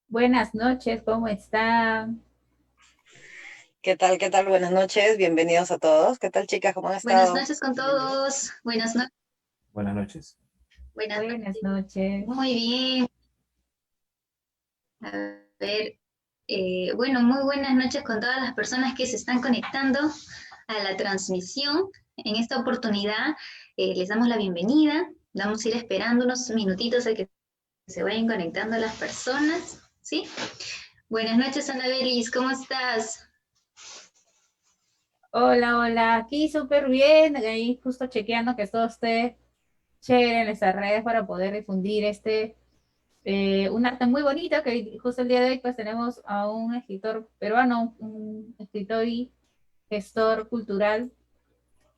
Buenas noches, ¿cómo están? ¿Qué tal? ¿Qué tal? Buenas noches, bienvenidos a todos. ¿Qué tal, chicas? ¿Cómo han Buenas estado? noches con todos. Buenas noches. Buenas noches. Buenas Buenas noches. noches. Muy bien. A ver, bueno, muy buenas noches con todas las personas que se están conectando a la transmisión. En esta oportunidad les damos la bienvenida. Vamos a ir esperando unos minutitos a que se vayan conectando las personas. ¿Sí? Buenas noches, Anabelis. ¿Cómo estás? Hola, hola, aquí súper bien, ahí justo chequeando que todo esté chévere en nuestras redes para poder difundir un arte muy bonito, que justo el día de hoy pues tenemos a un escritor peruano, un escritor y gestor cultural,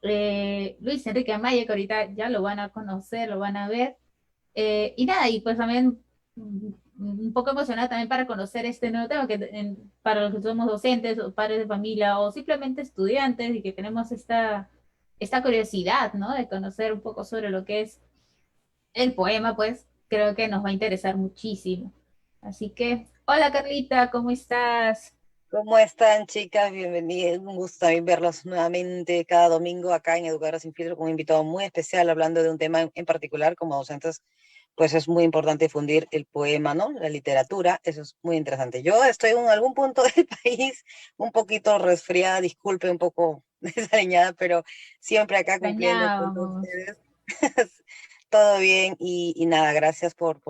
Luis Enrique Amaya, que ahorita ya lo van a conocer, lo van a ver. Y nada, y pues también un poco emocionada también para conocer este nuevo tema, para los que somos docentes o padres de familia o simplemente estudiantes y que tenemos esta curiosidad, ¿no? De conocer un poco sobre lo que es el poema, pues creo que nos va a interesar muchísimo. Así que, hola Carlita, ¿cómo estás? ¿Cómo están, chicas? Bienvenidas. Un gusto también verlos nuevamente cada domingo acá en Educadoras Sin Filtro con un invitado muy especial hablando de un tema en particular. Como docentes, pues es muy importante difundir el poema, ¿no? La literatura, eso es muy interesante. Yo estoy en algún punto del país un poquito resfriada, disculpe, un poco desaliñada, pero siempre acá cumpliendo con todos Extrañábamos. ustedes. Todo bien y nada, gracias por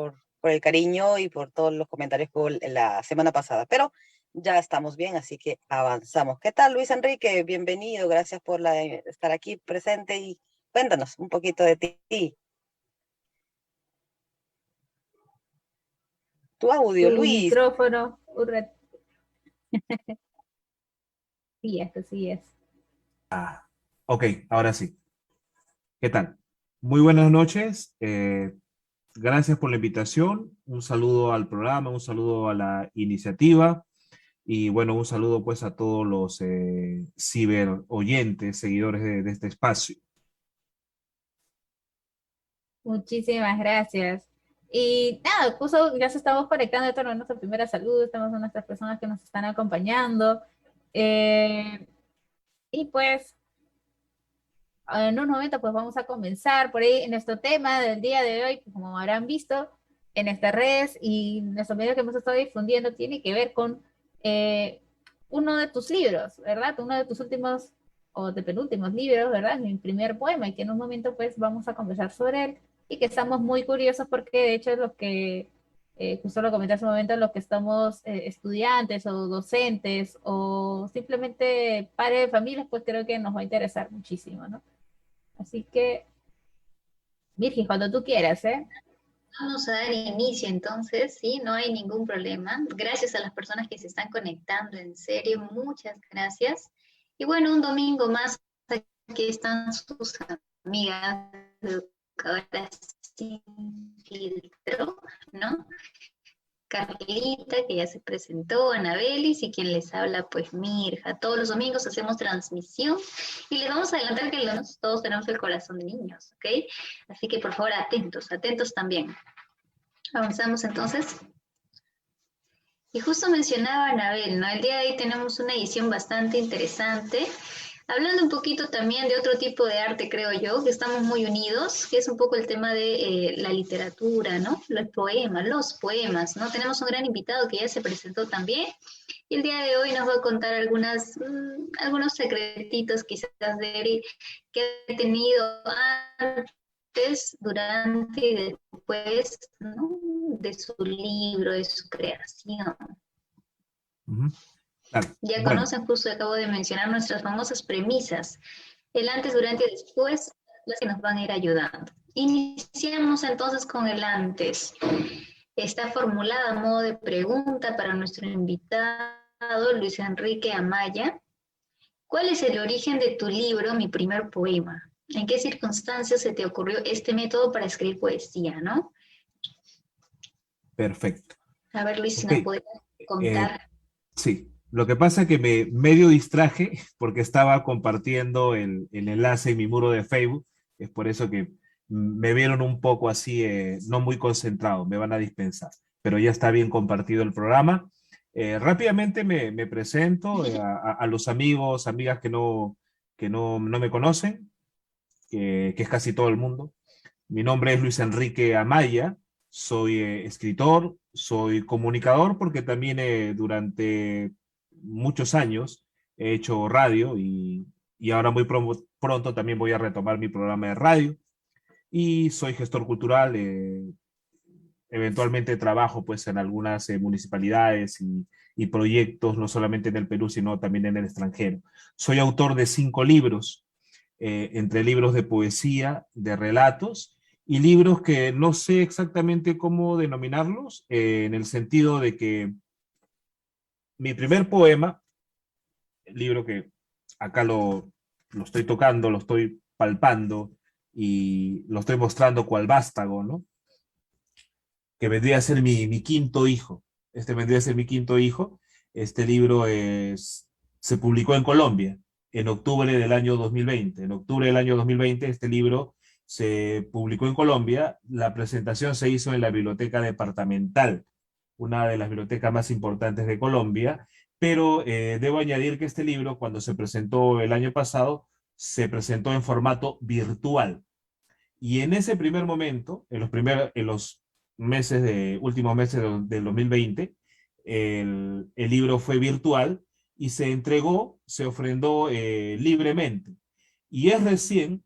el cariño y por todos los comentarios por la semana pasada. Pero ya estamos bien, así que avanzamos. ¿Qué tal, Luis Enrique? Bienvenido, gracias por estar aquí presente y cuéntanos un poquito de ti. Tu audio, Tu Luis. micrófono, sí es. Ok, ahora sí. ¿Qué tal? Muy buenas noches. Gracias por la invitación. Un saludo al programa, un saludo a la iniciativa y bueno, un saludo pues a todos los ciber oyentes, seguidores de este espacio. Muchísimas gracias. Y nada, justo ya se estamos conectando, esta no es nuestra primera salud, estamos con nuestras personas que nos están acompañando. Eh, y pues, en un momento, pues vamos a comenzar por ahí en nuestro tema del día de hoy, que como habrán visto en estas redes y nuestro medio que hemos estado difundiendo, tiene que ver con eh, uno de tus libros, ¿verdad? Uno de tus últimos o de penúltimos libros, ¿verdad? Mi primer poema, y que en un momento, pues vamos a conversar sobre él y que estamos muy curiosos porque de hecho es lo que, justo lo comenté hace un momento, los que estamos estudiantes o docentes o simplemente padres de familias, pues creo que nos va a interesar muchísimo, ¿no? Así que, Virgi, cuando tú quieras, ¿eh? Vamos a dar inicio entonces, sí, no hay ningún problema. Gracias a las personas que se están conectando, en serio, muchas gracias. Y bueno, un domingo más, aquí están sus amigas educadoras sin filtro, ¿no? Carlita, que ya se presentó, Anabelis y quien les habla, pues Mirja. Todos los domingos hacemos transmisión y les vamos a adelantar que todos tenemos el corazón de niños, ¿ok? Así que por favor, atentos, atentos también. Avanzamos entonces. Y justo mencionaba Anabel, ¿no? El día de hoy tenemos una edición bastante interesante, hablando un poquito también de otro tipo de arte, creo yo, que estamos muy unidos, que es un poco el tema de la literatura, ¿no? Los poemas, ¿no? Tenemos un gran invitado que ya se presentó también, y el día de hoy nos va a contar algunos secretitos quizás de él que ha tenido antes, durante y después, ¿no? De su libro, de su creación. Ujú. Claro. Ya Bueno, conocen, justo acabo de mencionar nuestras famosas premisas, el antes, durante y después, las que nos van a ir ayudando. Iniciamos entonces con el antes. Está formulada a modo de pregunta para nuestro invitado Luis Enrique Amaya. ¿Cuál es el origen de tu libro, Mi primer poema? ¿En qué circunstancias se te ocurrió este método para escribir poesía, no? perfecto. A ver, Luis, si Ok, nos puedes eh, contar. sí. Lo que pasa es que me medio distraje porque estaba compartiendo el enlace en mi muro de Facebook. Es por eso que me vieron un poco así, no muy concentrado. Me van a dispensar. pero ya está bien compartido el programa. Rápidamente me presento a los amigos, amigas que no me conocen, que es casi todo el mundo. Mi nombre es Luis Enrique Amaya, soy escritor, soy comunicador porque también durante muchos años he hecho radio y ahora muy pronto también voy a retomar mi programa de radio y soy gestor cultural. Eventualmente trabajo pues en algunas municipalidades y proyectos, no solamente en el Perú, sino también en el extranjero. Soy autor de 5 libros, entre libros de poesía, de relatos, y libros que no sé exactamente cómo denominarlos, en el sentido de que mi primer poema, el libro que acá lo estoy tocando, lo estoy palpando y lo estoy mostrando cual vástago, ¿no? Que vendría a ser mi quinto hijo. Este vendría a ser mi quinto hijo. Este libro se publicó en Colombia en octubre del año 2020. En octubre del año 2020 este libro se publicó en Colombia. La presentación se hizo en la Biblioteca Departamental, una de las bibliotecas más importantes de Colombia, pero debo añadir que este libro, cuando se presentó el año pasado, se presentó en formato virtual. Y en ese primer momento, en los últimos meses del 2020, el libro fue virtual y se entregó, se ofrendó libremente. Y es recién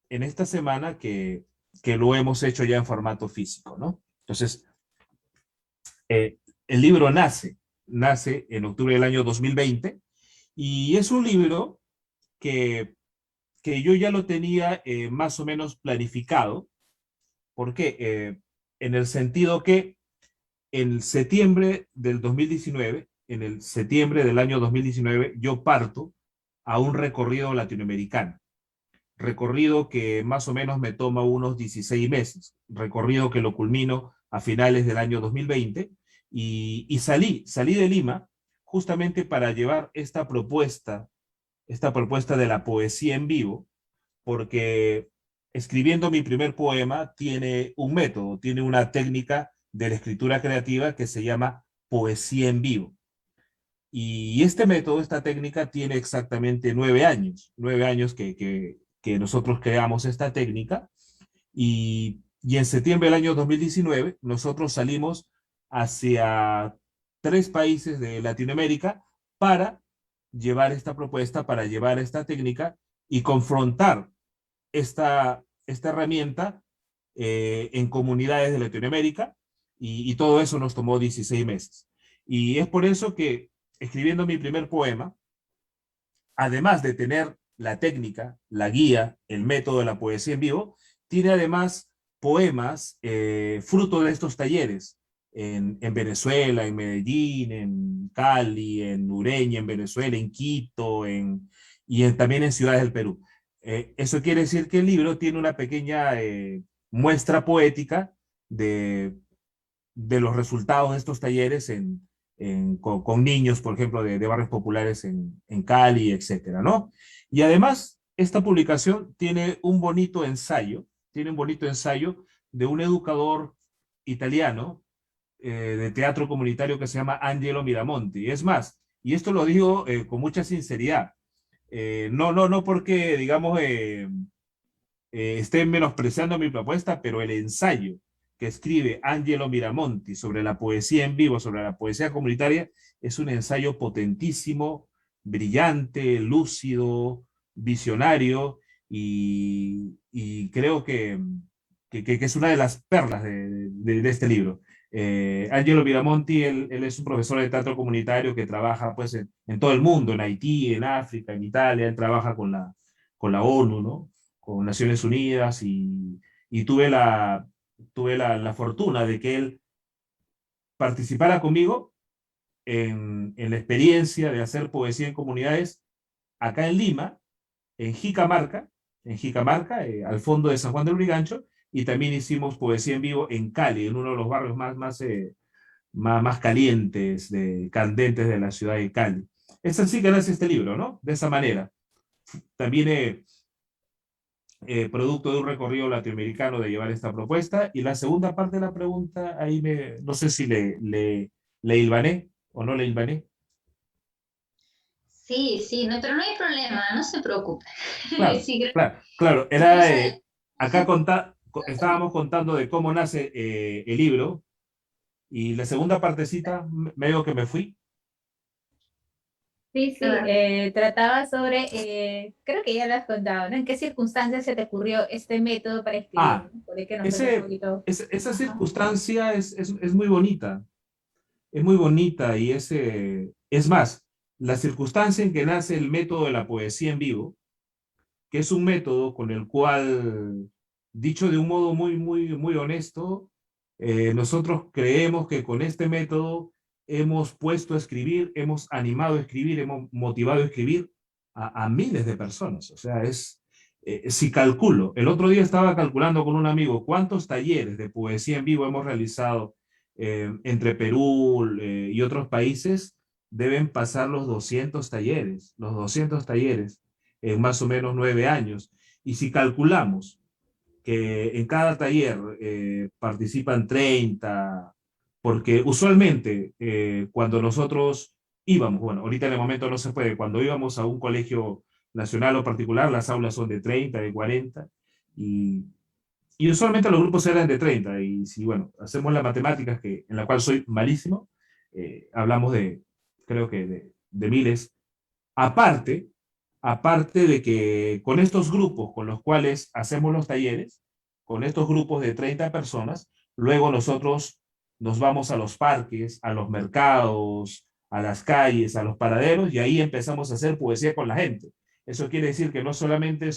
en esta semana que lo hemos hecho ya en formato físico, ¿no? Entonces, el libro nace en octubre del año 2020 y es un libro que, que yo ya lo tenía más o menos planificado. ¿Por qué? En el sentido que en septiembre del 2019, en el septiembre del año 2019, yo parto a un recorrido latinoamericano. Recorrido que más o menos me toma unos 16 meses. Recorrido que lo culmino a finales del año 2020 y salí de Lima justamente para llevar esta propuesta de la poesía en vivo, porque escribiendo mi primer poema tiene un método, tiene una técnica de la escritura creativa que se llama poesía en vivo. Y este método, esta técnica, tiene exactamente 9 años, 9 años que nosotros creamos esta técnica. Y en septiembre del año 2019, nosotros salimos hacia 3 países de Latinoamérica para llevar esta propuesta, para llevar esta técnica y confrontar esta herramienta en comunidades de Latinoamérica y todo eso nos tomó 16 meses. Y es por eso que escribiendo mi primer poema, además de tener la técnica, la guía, el método de la poesía en vivo, tiene además poemas fruto de estos talleres en Venezuela, en Medellín, en Cali, en Ureña, en Venezuela, en Quito, también en ciudades del Perú. Eso quiere decir que el libro tiene una pequeña muestra poética de, de los resultados de estos talleres con niños, por ejemplo, de barrios populares en Cali, etcétera, ¿no? Y además, esta publicación tiene un bonito ensayo de un educador italiano de teatro comunitario que se llama Angelo Miramonti. Y es más, y esto lo digo con mucha sinceridad, no porque, digamos, estén menospreciando mi propuesta, pero el ensayo que escribe Angelo Miramonti sobre la poesía en vivo, sobre la poesía comunitaria, es un ensayo potentísimo, brillante, lúcido, visionario, y creo que es una de las perlas de este libro. Angelo Miramonti, él es un profesor de teatro comunitario que trabaja pues, en todo el mundo, en Haití, en África, en Italia. Él trabaja con la ONU, ¿no? Con Naciones Unidas, y tuve la fortuna de que él participara conmigo en la experiencia de hacer poesía en comunidades acá en Lima, en Jicamarca, al fondo de San Juan del Lurigancho, y también hicimos poesía en vivo en Cali, en uno de los barrios más calientes, candentes de la ciudad de Cali. Es así que nace este libro, ¿no? De esa manera. También producto de un recorrido latinoamericano de llevar esta propuesta. Y la segunda parte de la pregunta, ahí no sé si le hilvané o no le hilvané. Sí, sí, no, pero no hay problema, no se preocupe. Claro, Sí, claro. Era, gracias. acá estábamos contando de cómo nace el libro, y la segunda partecita, medio que me fui. Sí, sí, Ah, trataba sobre, creo que ya lo has contado, ¿no? ¿En qué circunstancias se te ocurrió este método para escribir? Ah, ¿No? Por ahí que nos cuentes un poquito. esa Ajá. circunstancia es muy bonita. Es muy bonita y es más, la circunstancia en que nace el método de la poesía en vivo, que es un método con el cual, dicho de un modo muy honesto, nosotros creemos que con este método hemos puesto a escribir, hemos animado a escribir, hemos motivado a escribir a miles de personas. O sea, si calculo, el otro día estaba calculando con un amigo cuántos talleres de poesía en vivo hemos realizado entre Perú y otros países, deben pasar los 200 talleres en más o menos 9 años. Y si calculamos que en cada taller participan 30, porque usualmente cuando nosotros íbamos, bueno, ahorita en el momento no se puede, cuando íbamos a un colegio nacional o particular, las aulas son de 30, de 40, y, y usualmente los grupos eran de 30, y si, bueno, hacemos las matemáticas, en la cual soy malísimo, hablamos creo que de miles. Aparte, aparte de que con estos grupos con los cuales hacemos los talleres, con estos grupos de 30 personas, luego nosotros nos vamos a los parques, a los mercados, a las calles, a los paraderos, y ahí empezamos a hacer poesía con la gente. Eso quiere decir que no solamente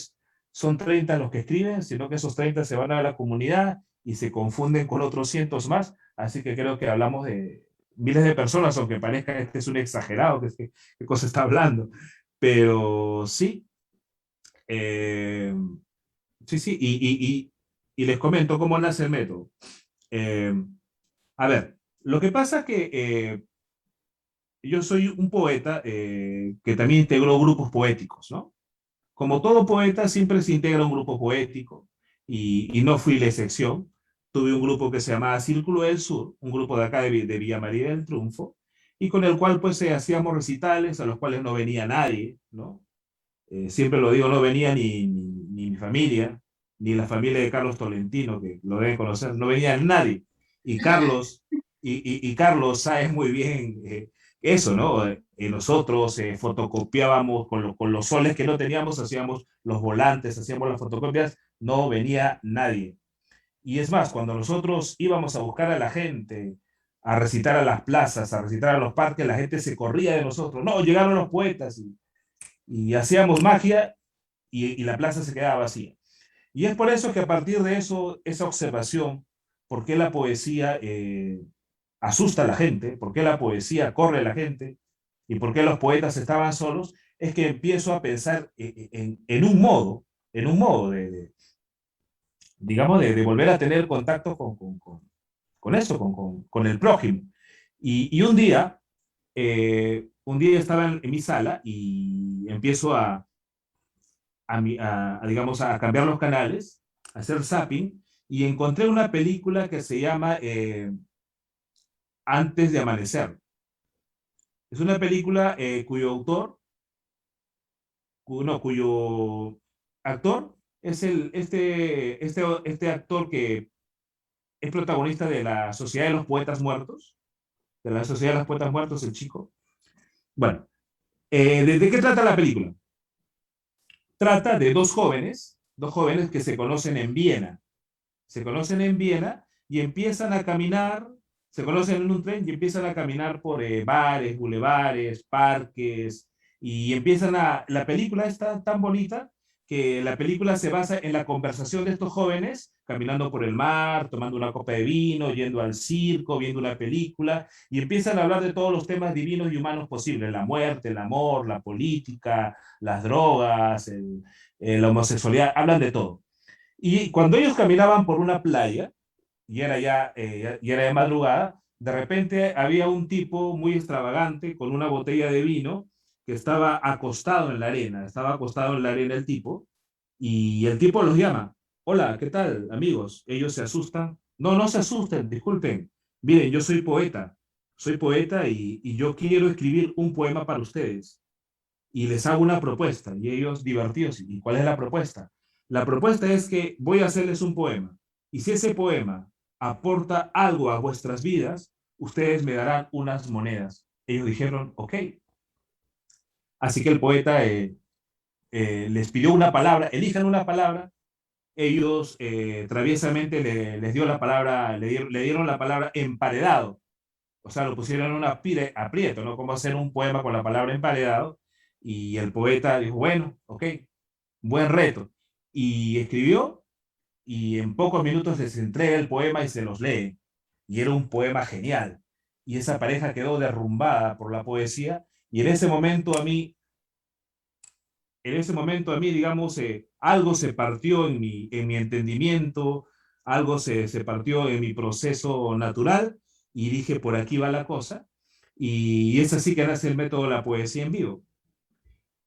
son 30 los que escriben, sino que esos 30 se van a la comunidad y se confunden con otros cientos más. Así que creo que hablamos de miles de personas, aunque parezca que este es un exagerado, qué cosa está hablando. Pero sí, eh, sí, sí, y les comento cómo nace el método. Eh, a ver, lo que pasa es que yo soy un poeta que también integró grupos poéticos, ¿no? Como todo poeta, siempre se integra un grupo poético, y no fui la excepción. Tuve un grupo que se llamaba Círculo del Sur, un grupo de acá de Villa María del Triunfo, y con el cual pues hacíamos recitales a los cuales no venía nadie, ¿no? Siempre lo digo, no venía ni mi familia, ni la familia de Carlos Tolentino, que lo deben conocer, no venía nadie. Y Carlos, y Carlos sabe muy bien eso, ¿no? Nosotros fotocopiábamos con los soles que no teníamos, hacíamos los volantes, hacíamos las fotocopias, no venía nadie. Y es más, cuando nosotros íbamos a buscar a la gente, a recitar a las plazas, a recitar a los parques, la gente se corría de nosotros. No, llegaron los poetas, y hacíamos magia, y la plaza se quedaba vacía. Y es por eso que a partir de eso, esa observación, por qué la poesía asusta a la gente, por qué la poesía corre a la gente, y por qué los poetas estaban solos, es que empiezo a pensar en un modo digamos, de volver a tener contacto con eso, con el prójimo. Y un día estaba en mi sala y empiezo digamos, a cambiar los canales, a hacer zapping, y encontré una película que se llama Antes de Amanecer. Es una película cuyo autor, cuyo actor es este actor que es protagonista de la Sociedad de los Poetas Muertos, de la Sociedad de los Poetas Muertos, el chico. Bueno, ¿de qué trata la película? Trata de dos jóvenes que se conocen en Viena. Se conocen en Viena y empiezan a caminar, se conocen en un tren y empiezan a caminar por bares, bulevares, parques, y la película está tan bonita que la película se basa en la conversación de estos jóvenes, caminando por el mar, tomando una copa de vino, yendo al circo, viendo una película, y empiezan a hablar de todos los temas divinos y humanos posibles: la muerte, el amor, la política, las drogas, la homosexualidad, hablan de todo. Y cuando ellos caminaban por una playa, y era de madrugada, de repente había un tipo muy extravagante con una botella de vino que estaba acostado en la arena el tipo, Y el tipo los llama. Hola, ¿qué tal, amigos? Ellos se asustan. No, no se asusten, disculpen. Miren, yo soy poeta y yo quiero escribir un poema para ustedes. Y les hago una propuesta. Y ellos divertidos. ¿Y cuál es la propuesta? La propuesta es que voy a hacerles un poema. Y si ese poema aporta algo a vuestras vidas, ustedes me darán unas monedas. Ellos dijeron, ok. Así que el poeta les pidió una palabra, elijan una palabra. Ellos traviesamente les dio la palabra, le dieron la palabra emparedado. O sea, lo pusieron en un aprieto, ¿no? Cómo hacer un poema con la palabra emparedado. Y el poeta dijo, bueno, ok, buen reto. Y escribió, y en pocos minutos les entrega el poema y se los lee. Y era un poema genial. Y esa pareja quedó derrumbada por la poesía. Y en ese momento a mí, digamos, algo se partió en mi entendimiento, algo se partió en mi proceso natural y dije, por aquí va la cosa. Y es así que nace el método de la poesía en vivo.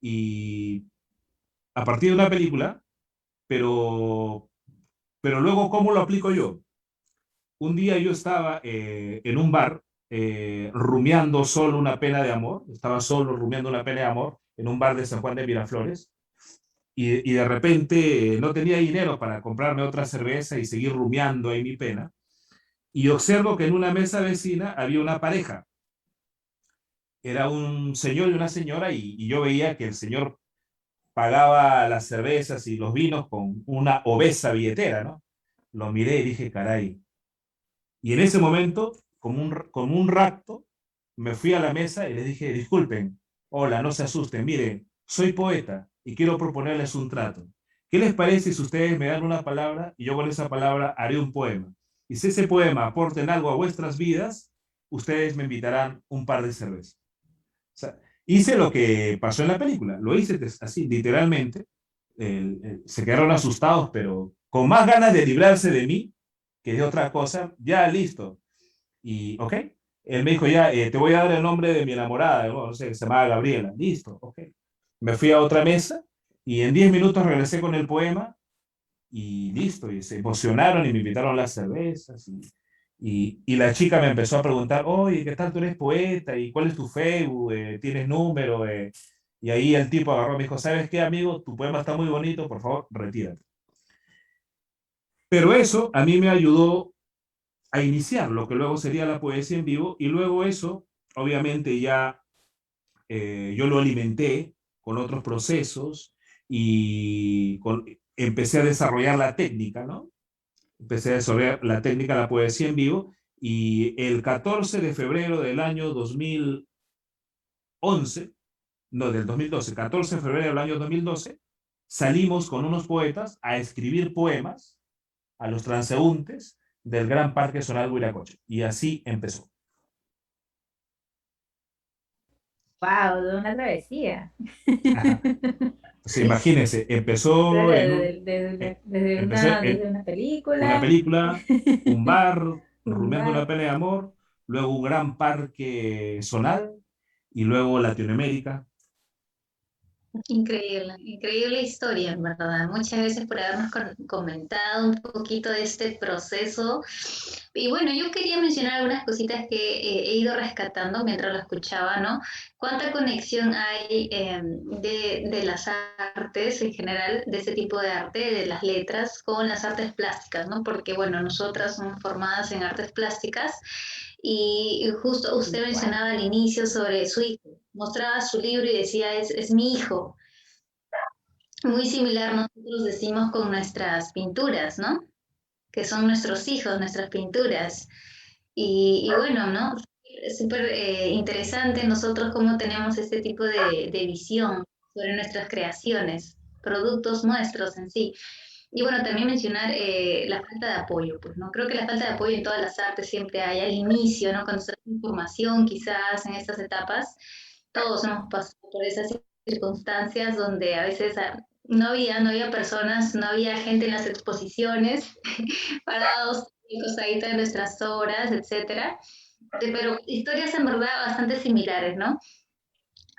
Y a partir de una película, pero, pero luego, ¿cómo lo aplico yo? Un día yo estaba en un bar rumiando solo una pena de amor, estaba solo rumiando una pena de amor en un bar de San Juan de Miraflores. Y de repente no tenía dinero para comprarme otra cerveza y seguir rumiando ahí mi pena. Y observo que en una mesa vecina había una pareja. Era un señor y una señora y yo veía que el señor pagaba las cervezas y los vinos con una obesa billetera, ¿no? Lo miré y dije, caray. Y en ese momento, como un rapto, me fui a la mesa y les dije, disculpen, hola, no se asusten, miren, soy poeta y quiero proponerles un trato. ¿Qué les parece si ustedes me dan una palabra y yo con esa palabra haré un poema? Y si ese poema aporta en algo a vuestras vidas, ustedes me invitarán un par de cervezas. O sea, hice lo que pasó en la película, lo hice así, literalmente. Se quedaron asustados, pero con más ganas de librarse de mí que de otra cosa, ya listo. Y, ok, él me dijo, ya, te voy a dar el nombre de mi enamorada, no sé, se llamaba Gabriela, listo, ok. Me fui a otra mesa y en 10 minutos regresé con el poema y listo, y se emocionaron y me invitaron las cervezas y la chica me empezó a preguntar, oye, ¿qué tal tú eres poeta? ¿Y cuál es tu Facebook? ¿Tienes número? Y ahí el tipo agarró y me dijo, ¿sabes qué, amigo? Tu poema está muy bonito, por favor, retírate. Pero eso a mí me ayudó a iniciar lo que luego sería la poesía en vivo y luego eso, obviamente ya yo lo alimenté con otros procesos y empecé a desarrollar la técnica, ¿no? Empecé a desarrollar la técnica de la poesía en vivo y el 14 de febrero del año 2011, no, del 2012, 14 de febrero del año 2012, salimos con unos poetas a escribir poemas a los transeúntes del Gran Parque Zonal Huiracocha. Y así empezó. Wow, de una travesía. Ajá. Entonces, imagínense, empezó en Desde una una película. película, un bar, Un rumiando una bar. pena de amor, luego un gran parque zonal y luego Latinoamérica. Increíble, increíble historia, en verdad. Muchas gracias por habernos comentado un poquito de este proceso. Y bueno, yo quería mencionar algunas cositas que he ido rescatando mientras lo escuchaba, ¿no? ¿Cuánta conexión hay de las artes en general, de ese tipo de arte, de las letras, con las artes plásticas, ¿no? Porque bueno, nosotras somos formadas en artes plásticas y justo usted Igual. mencionaba al inicio sobre su hijo, mostraba su libro y decía, es mi hijo. Muy similar nosotros decimos con nuestras pinturas, ¿no? Que son nuestros hijos, nuestras pinturas. Y bueno, ¿no? Es súper interesante nosotros cómo tenemos este tipo de visión sobre nuestras creaciones, productos nuestros en sí. Y bueno, también mencionar la falta de apoyo, pues, ¿no? Creo que la falta de apoyo en todas las artes siempre hay al inicio, ¿no? Cuando se da información, quizás en estas etapas, todos hemos pasado por esas circunstancias donde a veces no había personas, no había gente en las exposiciones, parados, costadito de nuestras obras, etcétera. Pero historias en verdad bastante similares, ¿no?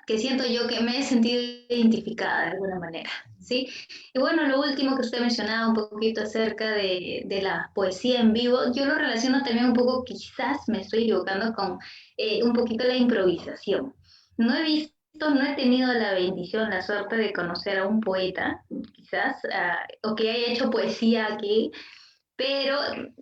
que siento yo que me he sentido identificada de alguna manera, ¿sí? Y bueno, lo último que usted mencionaba un poquito acerca de la poesía en vivo, yo lo relaciono también un poco, quizás me estoy equivocando, con un poquito la improvisación. No he visto, no he tenido la bendición, la suerte de conocer a un poeta, quizás, o que haya hecho poesía aquí, pero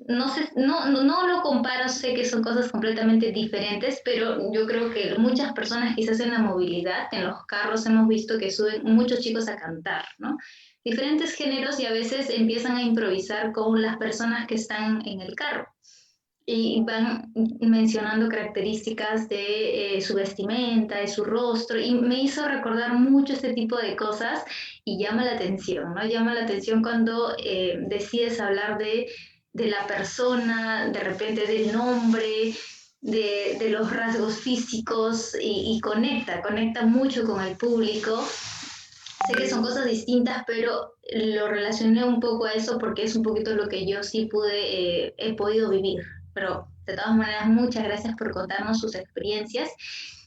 no sé, no lo comparo, sé que son cosas completamente diferentes, pero yo creo que muchas personas quizás en la movilidad, en los carros hemos visto que suben muchos chicos a cantar, ¿no? Diferentes géneros y a veces empiezan a improvisar con las personas que están en el carro y van mencionando características de su vestimenta, de su rostro, y me hizo recordar mucho este tipo de cosas y llama la atención, ¿no? Llama la atención cuando decides hablar de la persona, de repente del nombre, de los rasgos físicos y conecta mucho con el público. Sé que son cosas distintas, pero lo relacioné un poco a eso porque es un poquito lo que yo sí he podido vivir. Pero de todas maneras, muchas gracias por contarnos sus experiencias.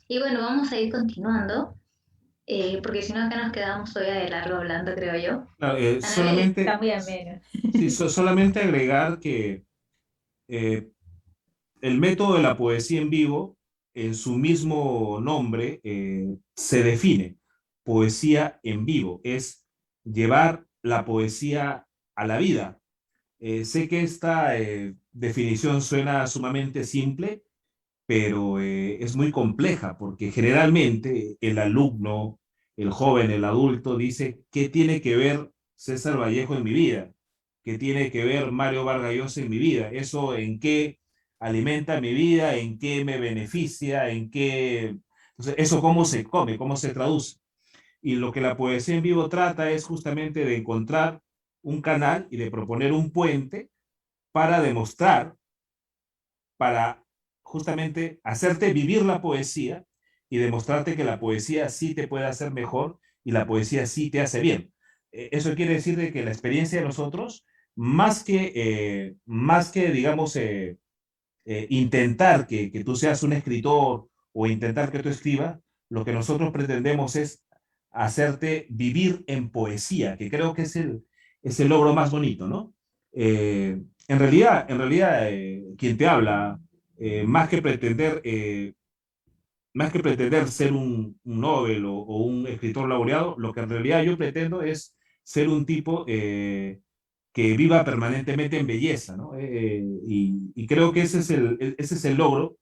Y bueno, vamos a ir continuando, porque si no acá nos quedamos todavía de largo hablando, creo yo. Claro, Anabel, Está solamente, muy ameno. sí, solamente agregar que eh, el método de la poesía en vivo, en su mismo nombre, se define poesía en vivo, es llevar la poesía a la vida. Sé que esta definición suena sumamente simple, pero es muy compleja porque generalmente el alumno, el joven, el adulto dice, ¿qué tiene que ver César Vallejo en mi vida? ¿Qué tiene que ver Mario Vargas Llosa en mi vida? ¿Eso en qué alimenta mi vida? ¿En qué me beneficia? ¿En qué? Entonces, ¿eso cómo se come? ¿Cómo se traduce? Y lo que la poesía en vivo trata es justamente de encontrar un canal y de proponer un puente para demostrar, para justamente hacerte vivir la poesía y demostrarte que la poesía sí te puede hacer mejor y la poesía sí te hace bien. Eso quiere decir de que la experiencia de nosotros, más que digamos, intentar que tú seas un escritor o intentar que tú escribas, lo que nosotros pretendemos es hacerte vivir en poesía, que creo que es el logro más bonito, ¿no? En realidad, quien te habla, eh, más que pretender, eh, más que pretender ser un Nobel o un escritor laureado, lo que en realidad yo pretendo es ser un tipo que viva permanentemente en belleza, ¿no? Y creo que ese es el logro,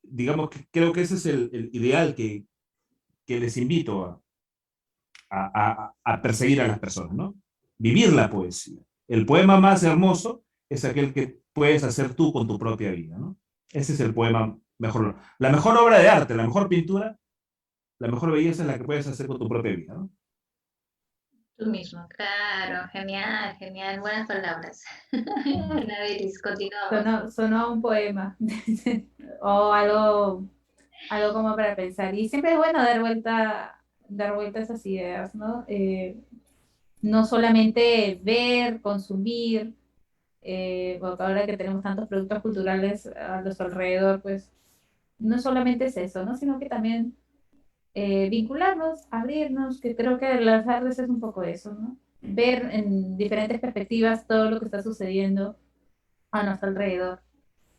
digamos que creo que ese es el ideal que les invito a perseguir a las personas, ¿no? Vivir la poesía. El poema más hermoso es aquel que puedes hacer tú con tu propia vida, ¿no? Ese es el poema mejor. La mejor obra de arte, la mejor pintura, la mejor belleza es la que puedes hacer con tu propia vida, ¿no? Tú mismo, claro, genial, genial, buenas palabras. Anabelis, continuamos. Sonó un poema o algo como para pensar. Y siempre es bueno dar vuelta a esas ideas, ¿no? No solamente ver, consumir, porque ahora que tenemos tantos productos culturales a nuestro alrededor, pues no solamente es eso, ¿no? Sino que también vincularnos, abrirnos, que creo que las artes es un poco eso, ¿no? Ver en diferentes perspectivas todo lo que está sucediendo a nuestro alrededor.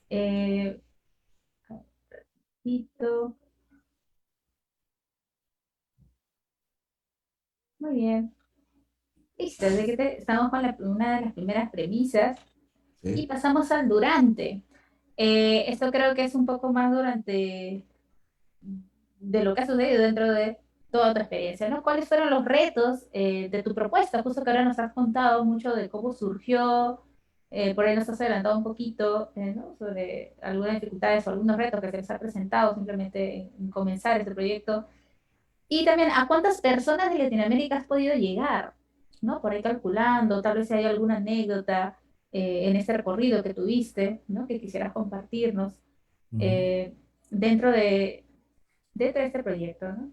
Eh, Listo. Muy bien. Listo, estamos con una de las primeras premisas y Sí. pasamos al durante. Esto creo que es un poco más durante de lo que ha sucedido dentro de toda tu experiencia, ¿no? ¿Cuáles fueron los retos de tu propuesta? Justo que ahora nos has contado mucho de cómo surgió, por ahí nos has adelantado un poquito, ¿no? Sobre algunas dificultades o algunos retos que se les ha presentado simplemente en comenzar este proyecto. Y también, ¿a cuántas personas de Latinoamérica has podido llegar? ¿No? Por ahí calculando, tal vez si hay alguna anécdota en ese recorrido que tuviste, ¿no? Que quisieras compartirnos Ujú. eh, dentro dentro de este proyecto, ¿no?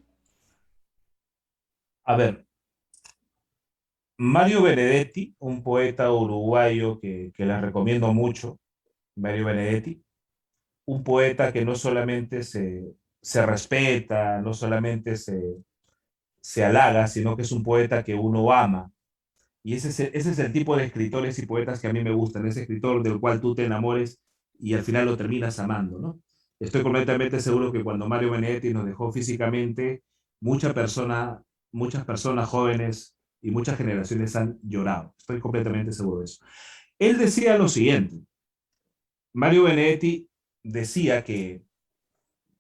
A ver, Mario Benedetti, un poeta uruguayo que les recomiendo mucho, Mario Benedetti, un poeta que no solamente se respeta, no solamente se halaga, sino que es un poeta que uno ama. Y ese es el tipo de escritores y poetas que a mí me gustan, ese escritor del cual tú te enamores y al final lo terminas amando, ¿no? Estoy completamente seguro que cuando Mario Benedetti nos dejó físicamente, muchas personas, muchas personas jóvenes y muchas generaciones han llorado. Estoy completamente seguro de eso. Él decía lo siguiente, Mario Benedetti decía que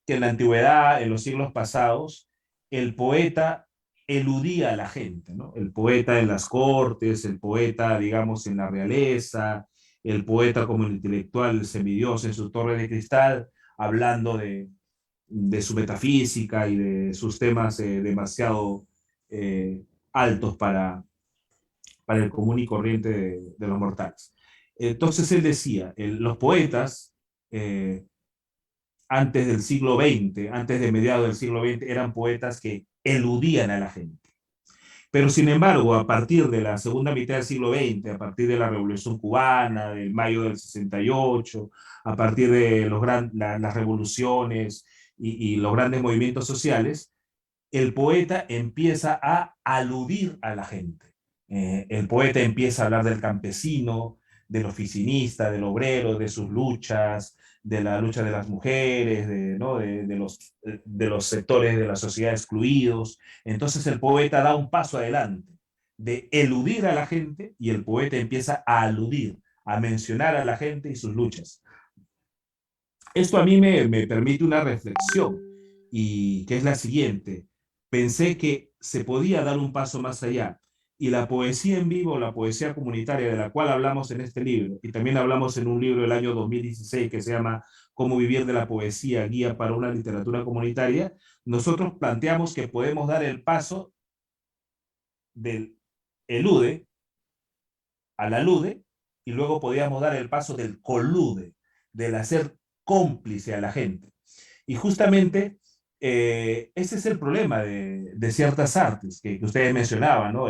en la antigüedad, en los siglos pasados, el poeta eludía a la gente, ¿no? El poeta en las cortes, el poeta, digamos, en la realeza, el poeta como el intelectual, el semidios en su torre de cristal, hablando de su metafísica y de sus temas demasiado altos para el común y corriente de los mortales. Entonces él decía, los poetas antes del siglo XX, antes de mediados del siglo XX, eran poetas que eludían a la gente. Pero sin embargo, a partir de la segunda mitad del siglo XX, a partir de la Revolución Cubana, del mayo del 68, a partir de las revoluciones y los grandes movimientos sociales, el poeta empieza a aludir a la gente. El poeta empieza a hablar del campesino, del oficinista, del obrero, de sus luchas, de la lucha de las mujeres, ¿no? de los sectores de la sociedad excluidos. Entonces el poeta da un paso adelante de eludir a la gente y el poeta empieza a aludir, a mencionar a la gente y sus luchas. Esto a mí me permite una reflexión y que es la siguiente. Pensé que se podía dar un paso más allá y la poesía en vivo, la poesía comunitaria de la cual hablamos en este libro y también hablamos en un libro del año 2016 que se llama Cómo vivir de la poesía, guía para una literatura comunitaria, nosotros planteamos que podemos dar el paso del elude al alude y luego podíamos dar el paso del colude, del hacer cómplice a la gente. Y justamente ese es el problema de ciertas artes que ustedes mencionaban, ¿no?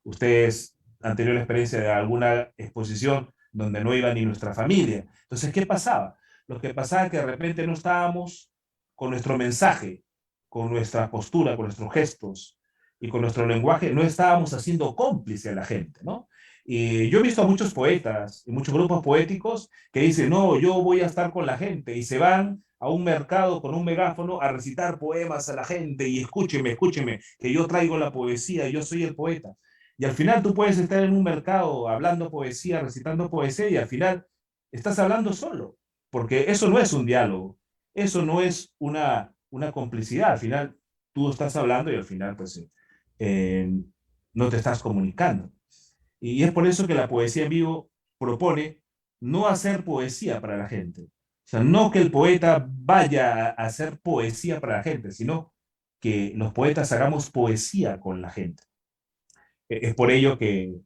Ustedes han tenido la experiencia de alguna exposición donde no iba ni nuestra familia. Entonces, ¿qué pasaba? Lo que pasaba es que de repente no estábamos con nuestro mensaje, con nuestra postura, con nuestros gestos y con nuestro lenguaje, no estábamos haciendo cómplice a la gente, ¿no? Y yo he visto a muchos poetas y muchos grupos poéticos que dicen, no, yo voy a estar con la gente y se van a un mercado con un megáfono a recitar poemas a la gente y escúcheme, escúcheme, que yo traigo la poesía, yo soy el poeta. Y al final tú puedes estar en un mercado hablando poesía, recitando poesía y al final estás hablando solo, porque eso no es un diálogo, eso no es una complicidad, al final tú estás hablando y al final pues eh, no te estás comunicando. Y es por eso que la poesía en vivo propone no hacer poesía para la gente. O sea, no que el poeta vaya a hacer poesía para la gente, sino que los poetas hagamos poesía con la gente. Es por ello que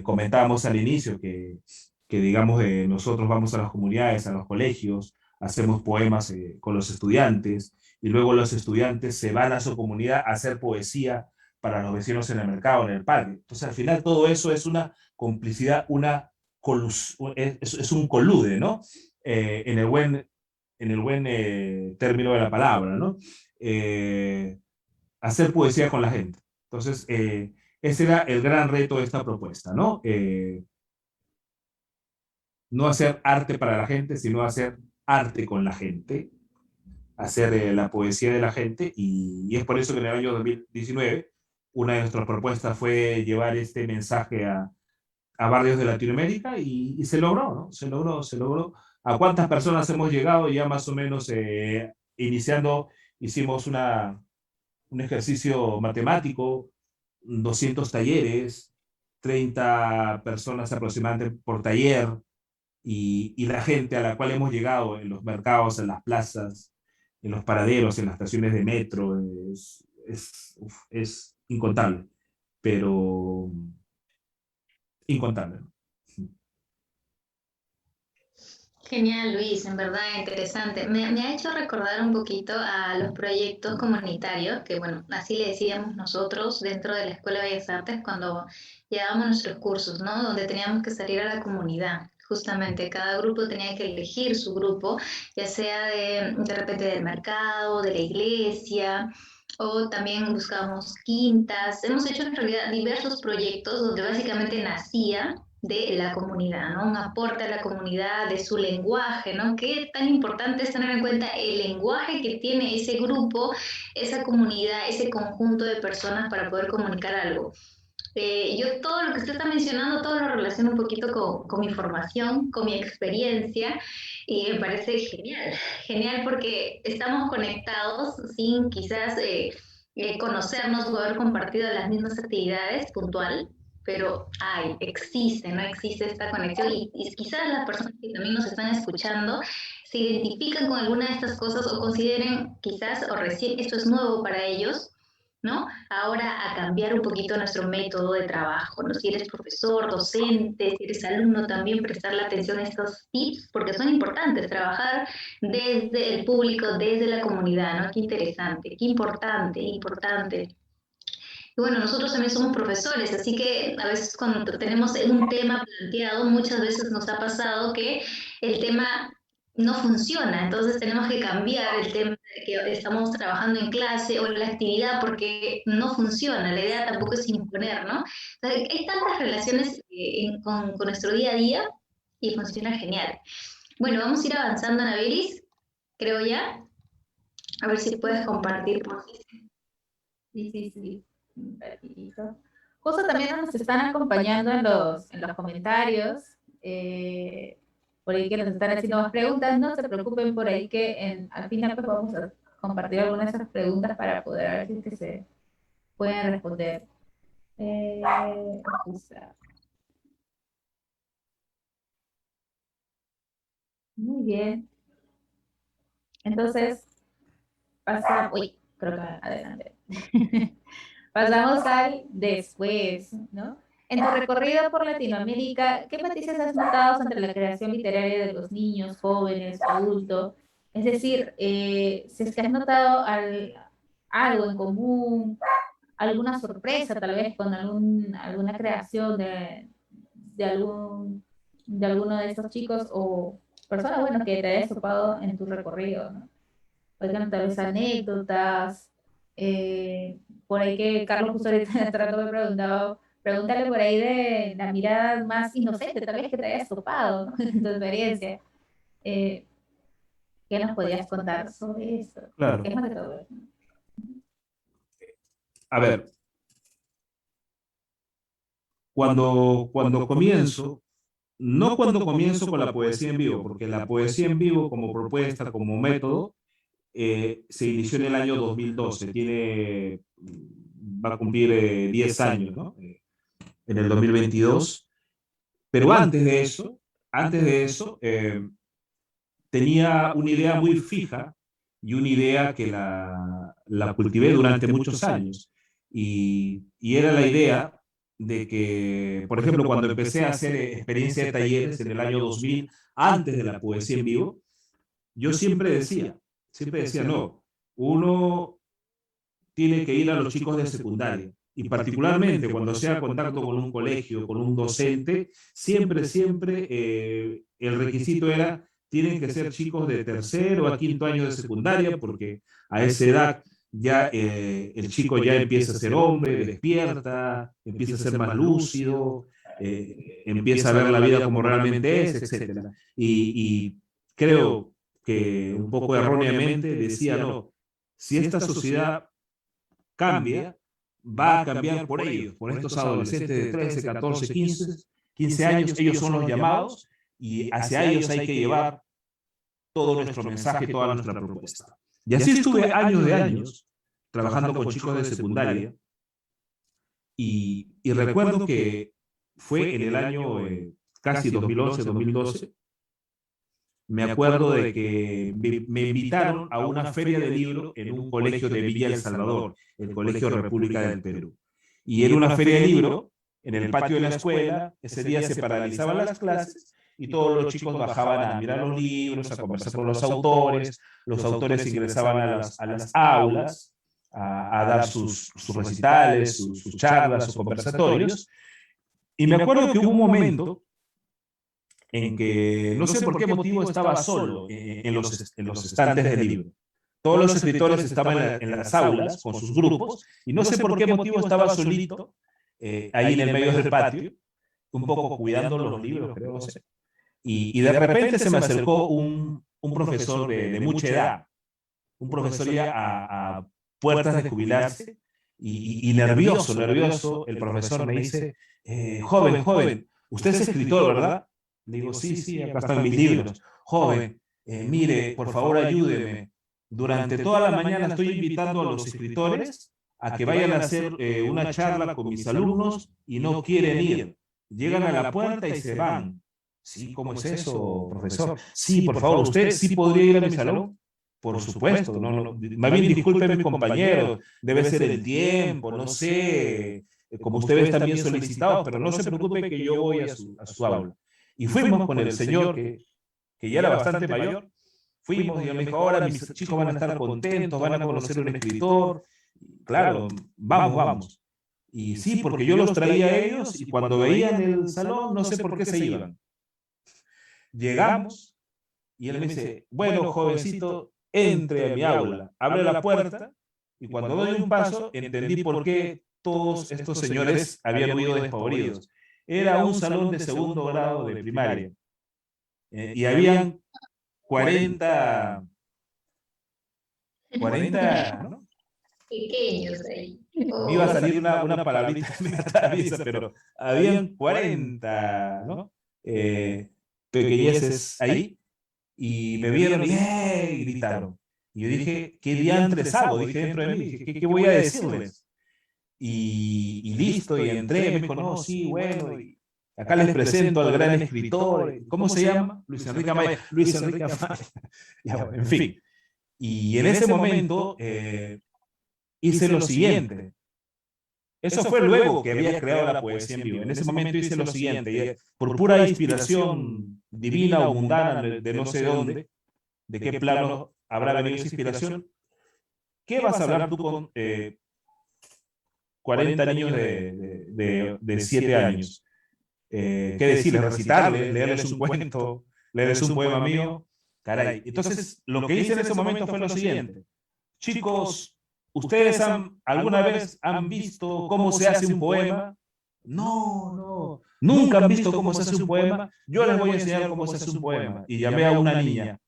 comentábamos al inicio que digamos, nosotros vamos a las comunidades, a los colegios, hacemos poemas con los estudiantes y luego los estudiantes se van a su comunidad a hacer poesía para los vecinos en el mercado, en el parque. Entonces, al final, todo eso es una complicidad, es un colude, ¿no? En el buen término de la palabra, ¿no? Hacer poesía con la gente. Entonces, ese era el gran reto de esta propuesta, ¿no? No hacer arte para la gente, sino hacer arte con la gente, hacer la poesía de la gente, y es por eso que en el año 2019 una de nuestras propuestas fue llevar este mensaje a barrios de Latinoamérica y se logró, ¿no? Se logró. ¿A cuántas personas hemos llegado? Ya más o menos iniciando, hicimos un ejercicio matemático, 200 talleres, 30 personas aproximadamente por taller, y la gente a la cual hemos llegado en los mercados, en las plazas, en los paraderos, en las estaciones de metro, es incontable, pero incontable, ¿no? Genial, Luis, en verdad interesante. Me ha hecho recordar un poquito a los proyectos comunitarios, que bueno, así le decíamos nosotros dentro de la Escuela de Bellas Artes cuando llevábamos nuestros cursos, ¿no? Donde teníamos que salir a la comunidad. Justamente, cada grupo tenía que elegir su grupo, ya sea de repente del mercado, de la iglesia, o también buscábamos quintas. Hemos hecho en realidad diversos proyectos donde básicamente nacía de la comunidad, ¿no? Un aporte a la comunidad, de su lenguaje, ¿no? Qué tan importante es tener en cuenta el lenguaje que tiene ese grupo, esa comunidad, ese conjunto de personas para poder comunicar algo. Yo todo lo que usted está mencionando, todo lo relaciono un poquito con mi formación, con mi experiencia, y me parece genial, genial porque estamos conectados sin quizás conocernos o haber compartido las mismas actividades puntual, pero existe, ¿no? Existe esta conexión y quizás las personas que también nos están escuchando se identifican con alguna de estas cosas o consideren quizás o recién esto es nuevo para ellos, ¿no? Ahora a cambiar un poquito nuestro método de trabajo, ¿no? Si eres profesor, docente, si eres alumno, también prestarle atención a estos tips, porque son importantes, trabajar desde el público, desde la comunidad, ¿no? Qué interesante, qué importante, importante. Y bueno, nosotros también somos profesores, así que a veces cuando tenemos un tema planteado, muchas veces nos ha pasado que el tema no funciona, entonces tenemos que cambiar el tema que estamos trabajando en clase o en la actividad porque no funciona, la idea tampoco es imponer, ¿no? O sea, hay tantas relaciones con nuestro día a día y funciona genial. Bueno, vamos a ir avanzando, Anabelis, creo ya. A ver si puedes compartir. Sí, sí, sí. Un ratito. Justo también nos están acompañando en los comentarios, por ahí que nos están haciendo más preguntas. No se preocupen por ahí que al final pues vamos a compartir algunas de esas preguntas para poder ver si es que se pueden responder. O sea, muy bien. Entonces, uy, creo que adelante. Pasamos al después, ¿no? En tu recorrido por Latinoamérica, ¿qué matices has notado entre la creación literaria de los niños, jóvenes, adultos? Es decir, si es que has notado algo en común, alguna sorpresa tal vez con alguna creación de, algún, de alguno de estos chicos o personas, bueno, que te hayas topado en tu recorrido, ¿no? Por ejemplo, tal vez anécdotas, por ahí que Carlos justo ahorita trató de preguntarle por ahí de la mirada más inocente, tal vez que te hayas topado, ¿no? En tu experiencia. Eh, ¿Qué nos podías contar sobre eso? Claro. ¿Qué es más de todo? A ver, cuando comienzo, no cuando comienzo con la poesía en vivo, porque la poesía en vivo como propuesta, como método, se inició en el año 2012, va a cumplir 10 años, ¿no? En el 2022, pero antes de eso tenía una idea muy fija y una idea que la cultivé durante muchos años, y era la idea de que, por ejemplo, cuando empecé a hacer experiencia de talleres en el año 2000, antes de la poesía en vivo, yo siempre decía, no, uno tiene que ir a los chicos de secundaria. Y particularmente cuando sea contacto con un colegio, con un docente, siempre el requisito era, tienen que ser chicos de tercero a quinto año de secundaria, porque a esa edad ya el chico ya empieza a ser hombre, despierta, empieza a ser más lúcido, empieza a ver la vida como realmente es, etc. Y creo que un poco erróneamente decía, no, si esta sociedad cambia, va a cambiar por ellos, por estos adolescentes de 13, 14, 15 años, ellos son los llamados y hacia ellos hay que llevar todo nuestro mensaje, toda nuestra propuesta. Y así estuve años de años trabajando con chicos de secundaria y recuerdo que fue en el año casi 2011, 2012, me acuerdo de que me invitaron a una feria de libro en un colegio de Villa El Salvador, el Colegio República del Perú. Y era una feria de libro en el patio de la escuela. Ese día se paralizaban las clases y todos los chicos bajaban a mirar los libros, a conversar con los autores ingresaban a las aulas a dar sus recitales, sus charlas, sus conversatorios. Y me acuerdo que hubo un momento en que no sé por qué motivo estaba solo en los estantes del libro. Todos los escritores estaban en las aulas con sus grupos y no sé por qué motivo estaba solito ahí en el medio del patio, un poco cuidando los libros, creo, no sé. Y de repente se me acercó un profesor de mucha edad, un profesor ya a puertas de jubilarse, y nervioso, el profesor me dice, joven, usted es escritor, ¿verdad? Le digo, sí, acá están mis libros. Joven, mire, por favor ayúdeme. Durante toda la mañana estoy invitando a los escritores a que vayan a hacer una charla con mis alumnos y no quieren ir. Llegan a la puerta y se van. Sí, ¿cómo es eso, profesor? Sí, por favor, ¿usted sí podría ir a mi salón? Por supuesto, no. Más bien disculpe mi compañero, debe ser el tiempo, no sé, como ustedes también solicitados, pero no se preocupe que yo voy a su aula. Y fuimos con el señor que ya era bastante mayor, fuimos y él me dijo, ahora mis chicos van a estar contentos, van a conocer a un escritor. Claro, vamos. Y sí, porque yo los traía a ellos y cuando veían el salón, no sé por qué se iban. Llegamos y él me dice, bueno, jovencito, entre a mi aula. Abre la puerta y cuando doy un paso entendí por qué todos estos señores habían huido despavoridos. Era un salón de segundo grado de primaria. Y habían 40, ¿no? Pequeños ahí. Me iba a salir una palabrita que me atraviesa, pero habían 40, ¿no? Pequeñeces ahí, y me vieron y gritaron. Y yo dije, ¿qué diantres hago? Dije dentro de mí, dije, ¿qué voy a decirles? Y listo, y entré, me dijo, no, sí, bueno, y acá les presento al gran escritor, ¿cómo se llama? Luis Enrique Amaya. Luis Enrique Amaya. Ya, bueno, en fin. Y en ese momento hice lo siguiente. Eso fue luego que había creado la poesía en vivo. En ese momento hice lo siguiente, por pura inspiración divina o mundana de no sé dónde, de qué plano habrá venido esa inspiración. ¿Qué vas a hablar tú con 40 niños de 7 años? ¿Qué decirles? Recitarles, leerles un cuento, leerles un poema mío. Caray. Entonces, lo que hice en ese momento fue lo siguiente. Chicos, ¿ustedes alguna vez han visto cómo se hace un poema? No. ¿Nunca han visto cómo se hace un poema? Yo les voy a enseñar cómo se hace un poema. Y llamé a una niña.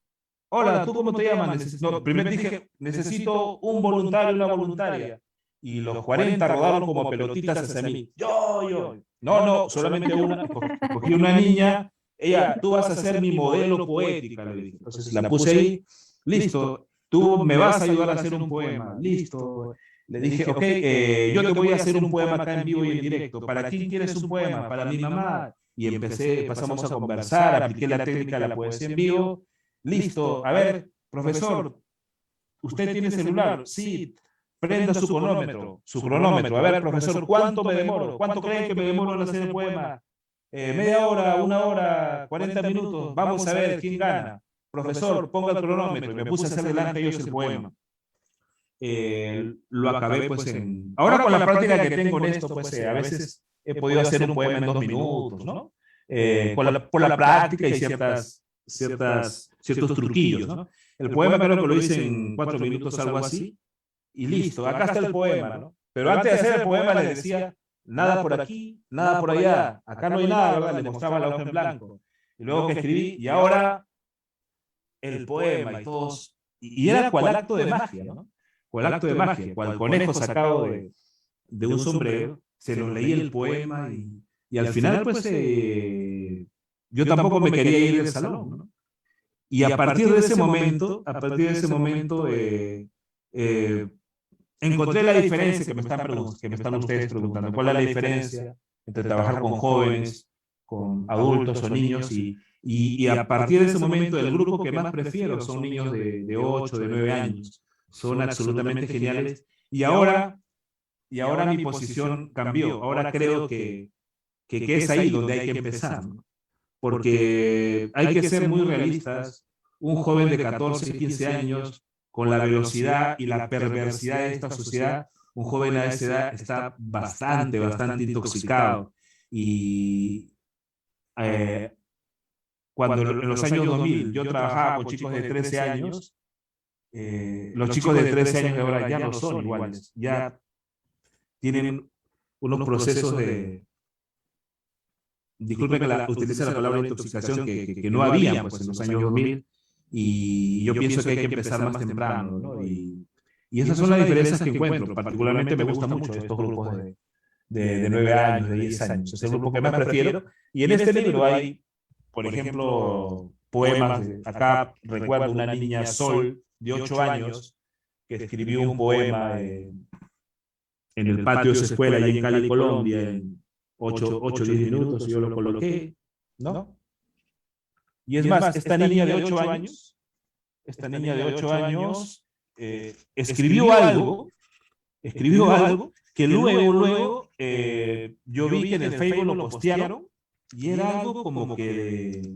Hola, ¿tú cómo te llamas? No, primero dije, necesito un voluntario, una voluntaria. Y los 40 rodaron como pelotitas hacia mí. Yo. No, solamente una. Cogí una niña. Ella, tú vas a ser mi modelo poética, le dije. Entonces la puse ahí. Listo. Tú me vas a ayudar a hacer un poema. Listo. Le dije, ok, yo te voy a hacer un poema acá en vivo y en directo. ¿Para quién quieres un poema? Para mi mamá. Y pasamos a conversar, apliqué la técnica de la poesía en vivo. Listo. A ver, profesor, ¿usted tiene celular? Sí. Prenda su cronómetro. A ver, profesor, ¿cuánto me demoro? ¿Cuánto creen que me demoro en hacer el poema? Media hora, 1 hora, 40 minutos. Vamos a ver quién gana. Profesor, ponga el cronómetro. Y me puse a hacer delante de ellos el poema. Lo acabé pues Ahora con la práctica que tengo en esto, pues a veces he podido hacer un poema en 2 minutos, ¿no? Por la práctica y ciertos truquillos, ¿no? El poema creo que lo hice en 4 minutos, algo así, y listo, acá está el poema, ¿no? Pero antes de hacer el poema les decía, nada por aquí, nada por allá, acá no hay nada, ¿verdad? Les mostraba la hoja en blanco. Y luego que escribí, y ahora el poema y todos, y era cual acto de magia, ¿no? Cual acto de magia, cual conejo sacado de un sombrero, se lo leí el poema y al final pues yo tampoco me quería ir del salón, ¿no? Y a partir de ese momento, encontré la diferencia que me están ustedes preguntando. ¿Cuál es la diferencia entre trabajar con jóvenes, con adultos o niños? Y a partir de ese momento, el grupo que más prefiero son niños de 8, de 9 años. Son absolutamente geniales. Y ahora mi posición cambió. Ahora creo que es ahí donde hay que empezar, ¿no? Porque hay que ser muy realistas. Un joven de 14, 15 años, con la velocidad y la perversidad de esta sociedad, un joven a esa edad está bastante intoxicado. Y cuando en los años 2000 yo trabajaba con chicos de 13 años, los chicos de 13 años de ahora ya no son iguales, ya tienen unos procesos de, disculpen que utilice la palabra intoxicación, que no había pues, en los años 2000, y yo pienso que hay que empezar más temprano, ¿no? Y esas son las diferencias que encuentro. Particularmente me gustan mucho estos grupos de 9 años, de 10 años. Es el grupo que más prefiero. Y en este libro hay, por ejemplo, poemas. Acá recuerdo una niña, Sol, de 8 años, que escribió un poema en el patio de su escuela, allá en Cali, Colombia, en 8 o 10 minutos, yo lo coloqué, ¿no? Y es más, esta niña de 8 años, escribió algo que luego yo vi que en el Facebook lo postearon, y era algo como que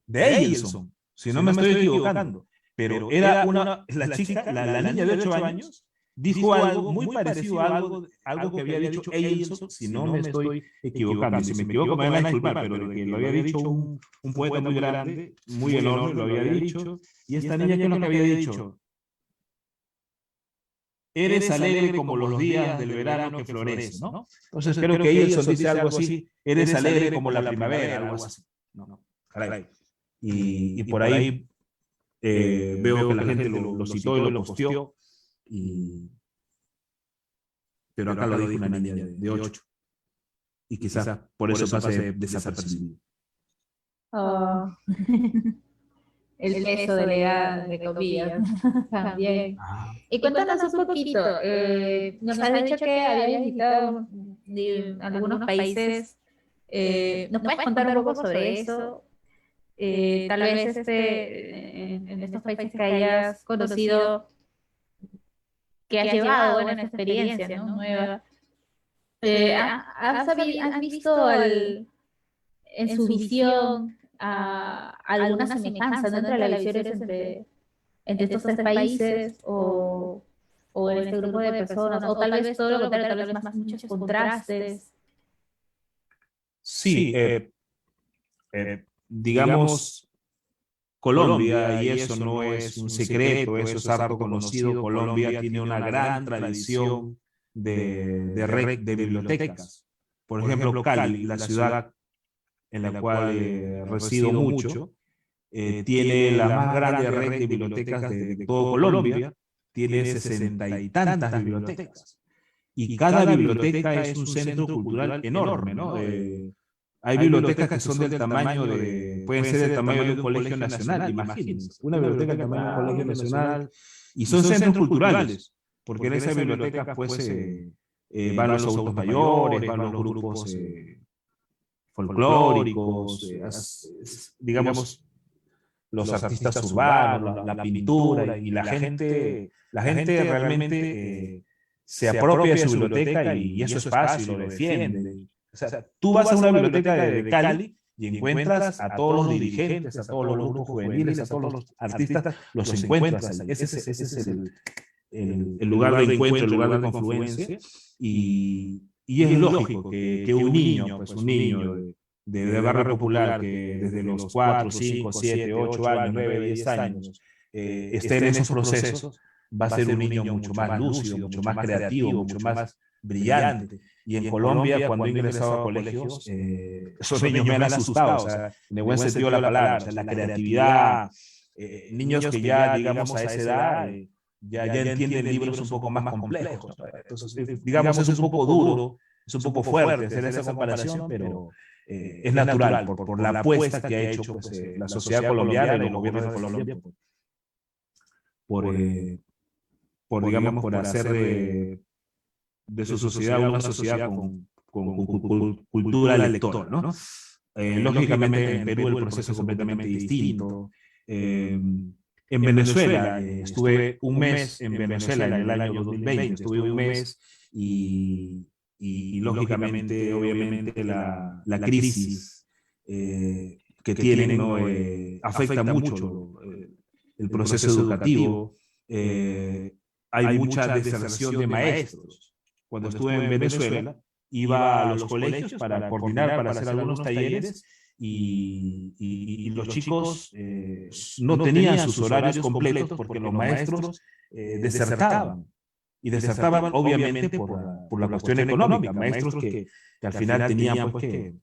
de Eielson, si no me estoy equivocando, pero era la chica, la niña de 8 años, dijo algo muy parecido a algo que había dicho Eielson, si no me estoy equivocando. Si me equivoco me van a disculpar, pero de que lo había dicho un poeta muy grande, muy enorme, lo había dicho, y esta niña, ¿qué es lo que había dicho? Eres alegre como los días del verano que florece, ¿no? Entonces creo que Eielson dice algo así, eres alegre como la primavera, algo así. No, caray. Y por ahí veo que la gente lo citó y lo posteó, pero acá lo dijo una niña de 8. Y quizás por eso pase desapercibido. Oh. El peso de la edad, de comillas, también. Y cuéntanos un poquito, nos has dicho que habías visitado algunos países, ¿nos puedes contar un poco sobre eso? Tal vez en estos países que hayas conocido, que has llevado en esa experiencia, ¿no? Nueva. ¿Has visto en su visión alguna semejanza, ¿no? Entre las visiones entre estos 3 países o en este grupo de personas, o tal vez todo lo contrario, tal vez muchos contrastes? Sí, digamos, Colombia, y eso no es un secreto, eso es harto conocido, Colombia tiene una gran tradición de bibliotecas. Por ejemplo, Cali, la ciudad en la cual resido mucho, tiene la más grande red de bibliotecas de todo Colombia, tiene 60 y tantas bibliotecas. Y cada biblioteca es un centro cultural enorme, ¿no? Hay bibliotecas que son del tamaño pueden ser del tamaño de un colegio nacional, imagínense. Una biblioteca del tamaño de un colegio nacional, y son centros culturales, porque en esa biblioteca pues van los adultos mayores, van los grupos folclóricos, digamos, los artistas urbanos, la pintura, y la gente realmente se apropia de su biblioteca y es su espacio y lo defiende. O sea, tú vas a una biblioteca de Cali y encuentras a todos los dirigentes, a todos los grupos juveniles, a todos los artistas, los encuentras ahí. Ese es el lugar de encuentro, el lugar de confluencia, y es lógico que un niño de barrio popular, que desde los 4, 5, 7, 8 años, 9, 10 años, esté en esos procesos, va a ser un niño mucho más lúcido, mucho más creativo, mucho más brillante. Y en Colombia, cuando he ingresado a colegios, esos niños me han asustado, o sea, en el buen sentido de la palabra, o sea, la creatividad, niños que ya, digamos, a esa edad, ya entienden libros un poco más complejos. Entonces, digamos, es un poco duro, es un poco fuerte hacer esa comparación, pero es natural por la apuesta que ha hecho pues, la sociedad colombiana y los gobiernos de Colombia por hacer de su sociedad una sociedad con cultura lectora, ¿no? Lógicamente en Perú el proceso es completamente distinto. En Venezuela, estuve un mes en Venezuela en el año 2020, estuve un mes y lógicamente, obviamente, la crisis que tienen, ¿no? Afecta mucho el proceso educativo. Hay mucha deserción de maestros. Cuando estuve en Venezuela, iba a los colegios para coordinar, para hacer algunos talleres, y los chicos no tenían sus horarios completos porque los maestros desertaban. Y desertaban obviamente por la cuestión económica, maestros que al final tenían pues, que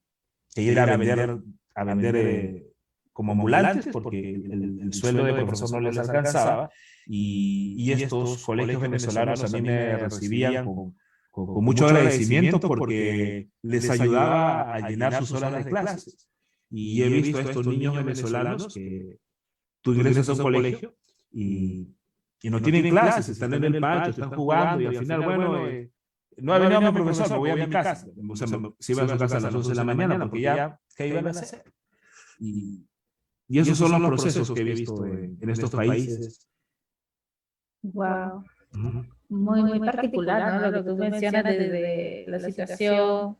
ir a vender como ambulantes porque el sueldo de profesor no les alcanzaba, y estos colegios venezolanos a mí me recibían con mucho agradecimiento porque les ayudaba a llenar sus horas de clases. Y he visto a estos niños venezolanos que tú ingresas a un colegio y no tienen clases, están en el patio, están jugando, y al final, bueno, no ha venido mi profesor, me voy a mi casa. O sea, se iban a su casa a las 11 de la mañana porque ya, ¿qué iban a hacer? Y esos son los procesos que he visto en estos países. Wow. Muy particular, ¿no? Lo que tú mencionas de la situación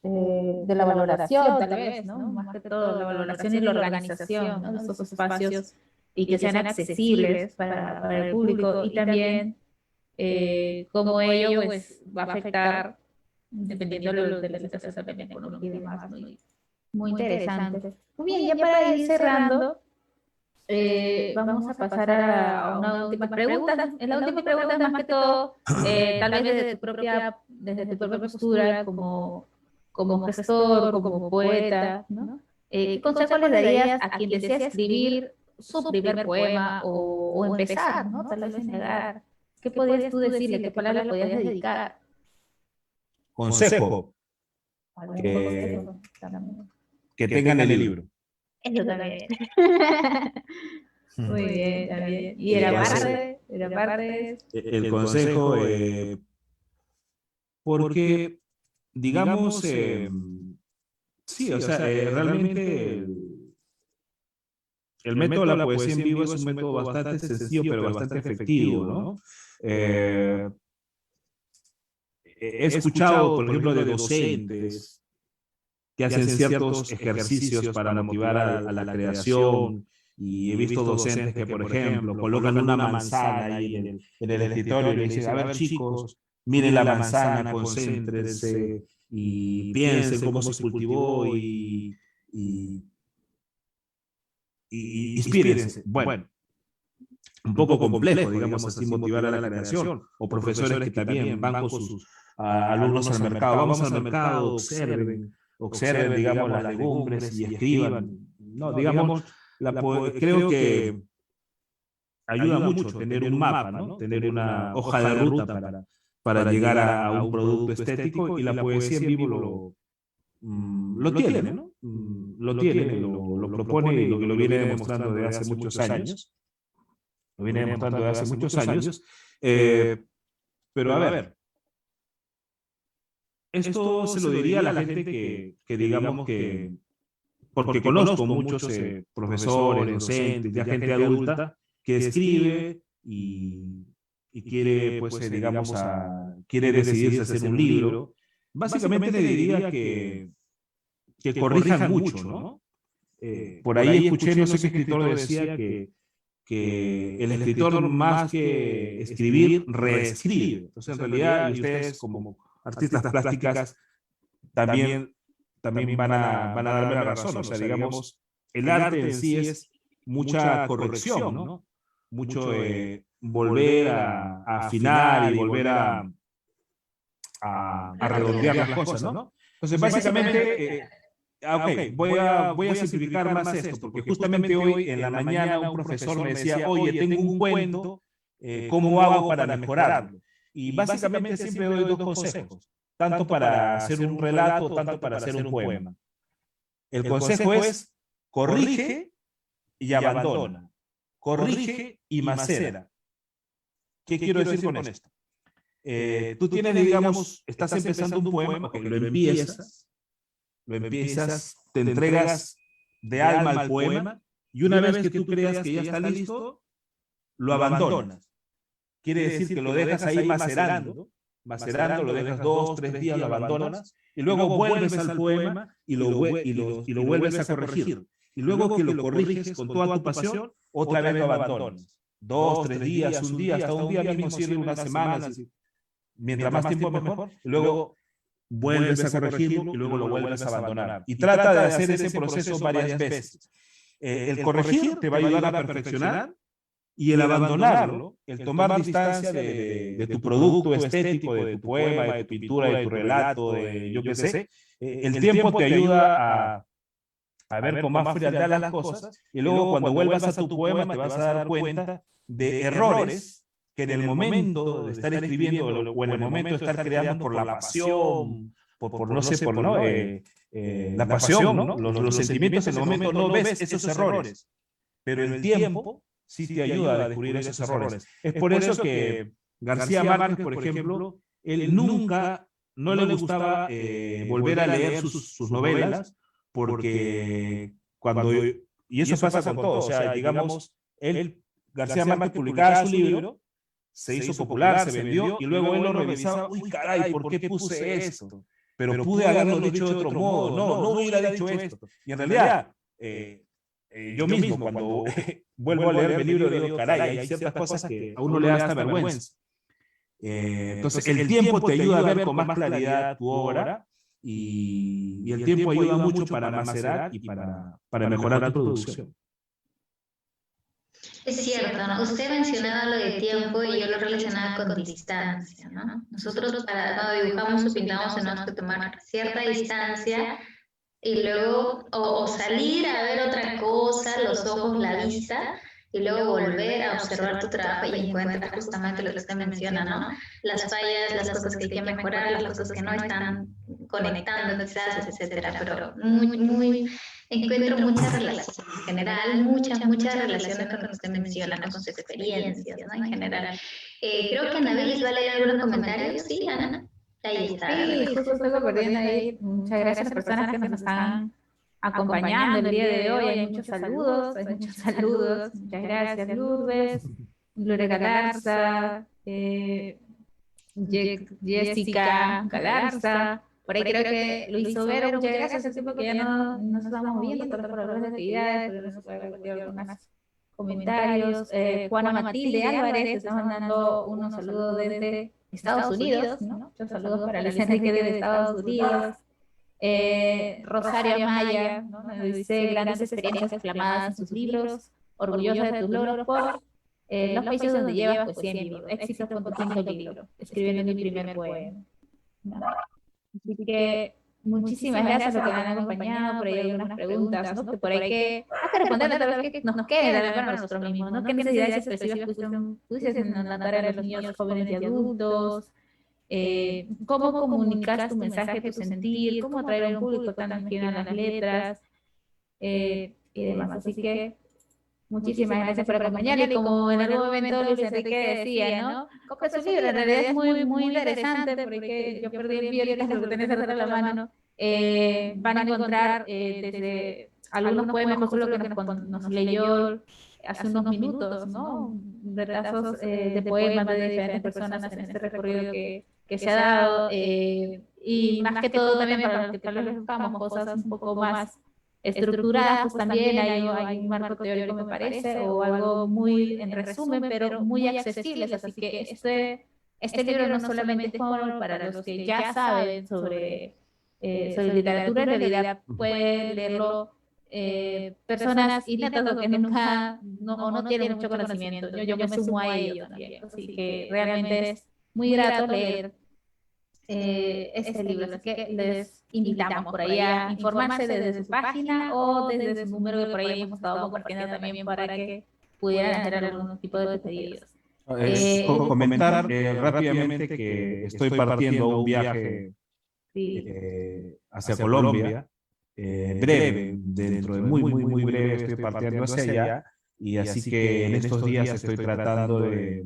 de la valoración, tal vez, ¿no? Más que todo, la valoración y la organización, ¿no? De esos espacios y que sean accesibles para el público, y también cómo ello pues, va a afectar dependiendo de la situación también económica y demás. Muy interesante. Muy bien, ya para ir cerrando, vamos a pasar a una última pregunta. En la última pregunta es más que todo, tal vez desde tu propia postura como gestor, como poeta, ¿no? ¿Qué consejo le darías a quien desea escribir su primer poema o empezar, ¿no? Tal vez negar? ¿Qué podrías tú decirle? ¿Qué palabra le podrías dedicar? Consejo, que tengan el libro. Eso también. Muy bien, también. Y era parte. El consejo, porque, digamos, sí, o sea, realmente el método de la poesía en vivo es un método bastante sencillo, pero bastante efectivo, ¿no? He escuchado, por ejemplo, de docentes que hacen ciertos ejercicios para motivar a la creación, y he visto docentes que, por ejemplo, colocan una manzana ahí en el escritorio y le dicen, a ver, chicos, miren la manzana, concéntrense y piensen cómo se cultivó y inspírense. Bueno, un poco complejo, digamos así, motivar a la creación. O profesores que también van con sus alumnos al mercado. Vamos al mercado, observen, digamos, las legumbres y escriban. No, digamos, creo que ayuda mucho tener un mapa, ¿no? Tener una hoja de ruta para llegar a un producto estético, y la poesía en vivo lo tiene, ¿no? Lo tiene, lo propone, y lo viene demostrando desde hace muchos años. Lo viene demostrando desde hace muchos años. Pero a ver, esto se lo diría a la gente que digamos que, porque conozco muchos profesores, docentes, ya gente adulta que escribe y quiere, pues, digamos, quiere decidirse a hacer un libro. Básicamente le diría que corrijan mucho, ¿no? Por ahí escuché, no sé qué escritor decía que el escritor, más que escribir, reescribe. Entonces, en realidad, y ustedes como artistas plásticas también van a darme la razón. O sea, digamos, el arte en sí es mucha corrección, ¿no? Mucho volver a afinar y volver a redondear las cosas, ¿no? Entonces, básicamente, voy a simplificar más esto, porque justamente hoy en la mañana un profesor me decía, oye, tengo un cuento, ¿cómo hago para mejorarlo? Y básicamente siempre doy dos consejos, tanto para hacer un relato, tanto para hacer un poema. El consejo es: corrige y abandona, corrige y macera. ¿Qué quiero decir con esto? Tú tienes, digamos, estás empezando un poema, lo empiezas, te entregas de alma al poema, y una vez que tú creas que ya está listo, lo abandonas. Quiere decir que lo dejas ahí macerando, lo dejas 2, 3 días, lo abandonas, y luego vuelves al poema y lo vuelves a corregir. Y luego que lo corriges con toda tu pasión, otra vez lo abandonas. 2, 3 días, un día, hasta un día mismo sirve, una semana. Mientras más tiempo mejor. Y luego vuelves a corregirlo y luego lo vuelves a abandonar. Y trata de hacer ese proceso varias veces. El corregir te va a ayudar a perfeccionar, y el abandonarlo, el tomar distancia de tu producto estético, de tu poema, de tu pintura, de tu relato, de yo qué sé, el tiempo te ayuda a ver con más frialdad las cosas, y luego cuando vuelvas a tu poema te vas a dar cuenta de errores que en el momento de estar escribiendo o en el momento de estar creando por la pasión, por no sé, por ¿no? La pasión, ¿no? Los sentimientos en el momento no ves esos errores, pero el tiempo sí te ayuda a descubrir esos errores. Es por eso que García Márquez, por ejemplo, él nunca, no le gustaba volver a leer sus novelas, porque cuando, y eso pasa con todo, o sea, digamos, García Márquez publicaba su libro, se hizo popular, se vendió, y luego él lo revisaba, uy, caray, ¿por qué puse esto? Pero pude haberlo dicho de otro modo, no hubiera dicho esto. Y en realidad, yo mismo, cuando vuelvo a leer mi libro, digo, caray, hay ciertas cosas que a uno le da hasta vergüenza. Entonces, el tiempo te ayuda a ver con más claridad tu obra, y el tiempo ayuda mucho para macerar y para mejorar tu producción. Es cierto, ¿no? Usted mencionaba lo de tiempo y yo lo relacionaba con distancia, ¿no? Nosotros cuando dibujamos o pintamos tenemos que tomar cierta distancia y luego o salir a ver otra cosa, los ojos, la vista, y luego volver a observar tu trabajo y encuentras justamente lo que usted menciona, ¿no? Las fallas, las cosas que hay que mejorar, las cosas que no están conectando quizás, etcétera, pero encuentro muchas relaciones, en general, muchas relaciones con lo que usted menciona, ¿no? Con sus experiencias, ¿no? En general. Creo que Anabel va a leer algunos comentarios, ¿sí, Ana? Ahí está. Sí, justo estoy compartiendo ahí. Muchas gracias a las personas que nos están acompañando el día de hoy. Hay muchos saludos, Muchas gracias, Lourdes, Gloria Galarza, Jessica Galarza. Por ahí creo que Luis Overo, muchas gracias. Hace tiempo que ya no nos estamos viendo por algunas actividades, pero nos puede repetir algunos comentarios. Juana Matilde Álvarez está mandando unos saludos desde Estados Unidos, ¿no? Muchos saludos para Luis Enrique desde Estados Unidos. Rosario Amaya, ¿no? Nos dice grandes experiencias exclamadas en sus libros, orgullosa de tus logros por los países donde llevas poesía en vivo, éxitos con tu quinto libro, escribiendo mi primer poema. ¿No? Así que muchísimas gracias a los que me han acompañado, por ahí algunas preguntas, ¿no? Que por ahí que hay que responder tal vez que nos quede para nosotros mismos, ¿no? ¿Qué necesidades expresivas pudieses notar a los niños, jóvenes y adultos? Cómo comunicar tu mensaje, tu sentir, cómo atraer a un público tan afín a las letras, y demás. Así que muchísimas gracias por acompañarme. Y como en algún momento Luis Enrique decía, ¿no? Compre su libro, en realidad es muy interesante, porque yo perdí el violín, lo que tenés atrás de la mano. Van a encontrar desde algunos poemas, justo lo que nos leyó hace unos minutos, ¿no? Retazos de poemas de diferentes personas en este recorrido que se ha dado, y más que todo también para los que tal vez buscamos cosas un poco más estructuradas, pues también hay un marco teórico, me parece, o algo muy en resumen, pero muy accesible. Así que este libro no solamente es como para los que ya saben sobre literatura, en realidad pueden leerlo personas innatas o que nunca no tienen mucho conocimiento. Yo me sumo a ello también. Así que realmente es muy grato leer este libro. Así que les invitamos por ahí a informarse desde su página o desde su número, que por ahí hemos estado compartiendo también para que pudieran hacer algún tipo de pedidos. Comentar rápidamente que estoy partiendo un viaje hacia Colombia, breve, dentro de muy breve estoy partiendo hacia allá, y así que en estos días estoy tratando de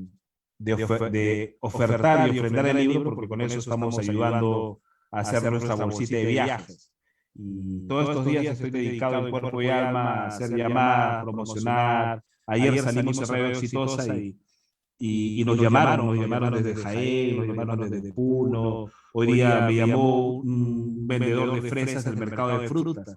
ofertar y ofrendar el libro, porque con eso estamos ayudando a hacer nuestra bolsita de viajes. Y todos estos días estoy dedicado en cuerpo y alma a hacer llamadas, promocionar. Ayer salimos en Radio Exitosa y nos llamaron desde Jaén, nos llamaron desde Puno. Hoy día me llamó un vendedor de fresas del mercado de frutas.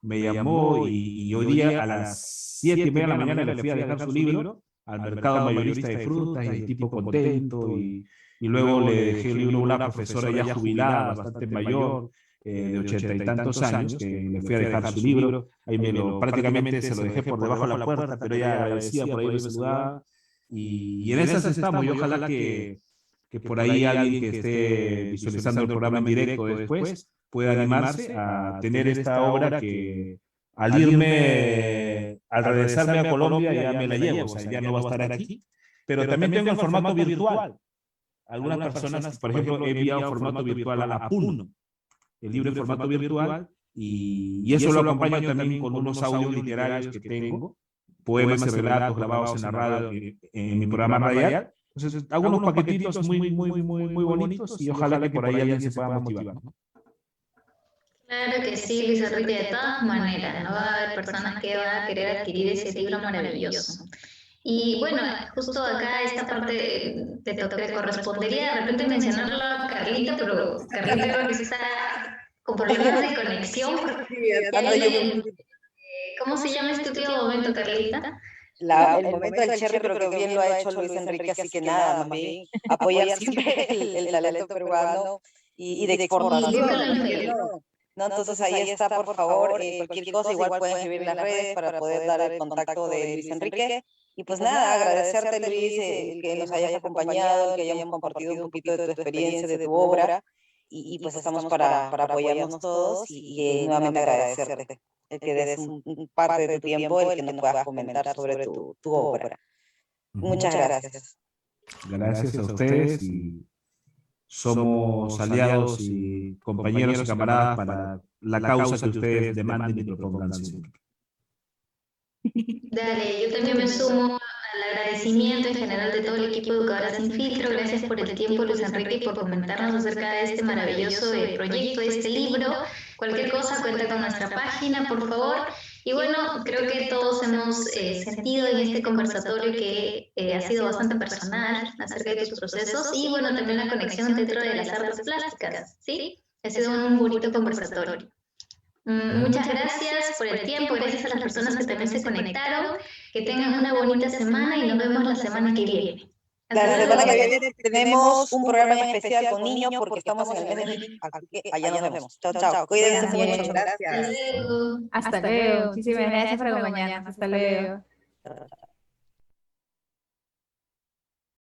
Me llamó y hoy día a las 7:30 de la mañana le fui a dejar su libro al mercado mayorista de frutas, y el tipo contento, y y luego le dejé el libro a una profesora ya jubilada, bastante mayor, de 80 y tantos años, que le fui a dejar su libro, ahí prácticamente se lo dejé por debajo de la puerta, pero ella agradecía, por ahí me saludaba, y en esas estamos, y ojalá que por ahí alguien que esté visualizando el programa en directo después pueda animarse a tener esta obra que al regresarme a Colombia ya me la llevo, o sea, ya no va a estar aquí, pero también tengo el formato virtual. Algunas personas, por ejemplo, he enviado formato virtual a la Puno, el libro en formato virtual, y eso lo acompaño también con unos audios literarios que tengo, poemas y relatos grabados en la radio, en mi programa radial. Entonces, hago unos paquetitos muy bonitos, y ojalá que por ahí alguien se pueda motivar, ¿no? Claro que sí, Luis Enrique, de todas maneras, ¿no? Va a haber personas que van a querer adquirir ese libro maravilloso. Y bueno, justo acá esta parte te correspondería de repente mencionarlo a Carlita, pero Carlita creo que está con problemas de conexión. ¿Cómo se llama este último momento, Carlita? El momento del cherry, pero bien lo ha hecho Luis Enrique, así que nada, más bien apoyar siempre el talento peruano y de exportación. ¿No? Entonces ahí está, por favor, cualquier cosa, igual pueden escribir en las redes para poder dar el contacto de Luis Enrique. Y pues nada, agradecerte, Luis, el que nos hayas acompañado, el que hayamos compartido un poquito de tu experiencia, de tu obra, y pues estamos para apoyarnos todos y nuevamente agradecerte el que des parte de tu tiempo, el que nos puedas comentar sobre tu obra. Muchas gracias. Gracias a ustedes, y somos aliados y compañeros y camaradas para la causa que ustedes demanden y propongan siempre. Dale, yo también me sumo al agradecimiento en general de todo el equipo de Educadoras Sin Filtro. Gracias por el tiempo, Luis Enrique, y por comentarnos acerca de este maravilloso proyecto, de este libro. Cualquier cosa, cuenta con nuestra página, por favor. Y bueno, creo que todos hemos sentido en este conversatorio que ha sido bastante personal acerca de tus procesos, y bueno, también la conexión dentro de las artes plásticas, ¿sí? Ha sido un bonito conversatorio. Muchas gracias por el tiempo, gracias a las personas que también se conectaron, que tengan una bonita semana y nos vemos la semana que viene. La semana que viene tenemos un programa en especial con niños porque estamos en el mes de niños, así que allá nos vemos. Chao, chao. Cuídense mucho. Gracias. Hasta luego. Muchísimas gracias por acompañarnos. Hasta luego.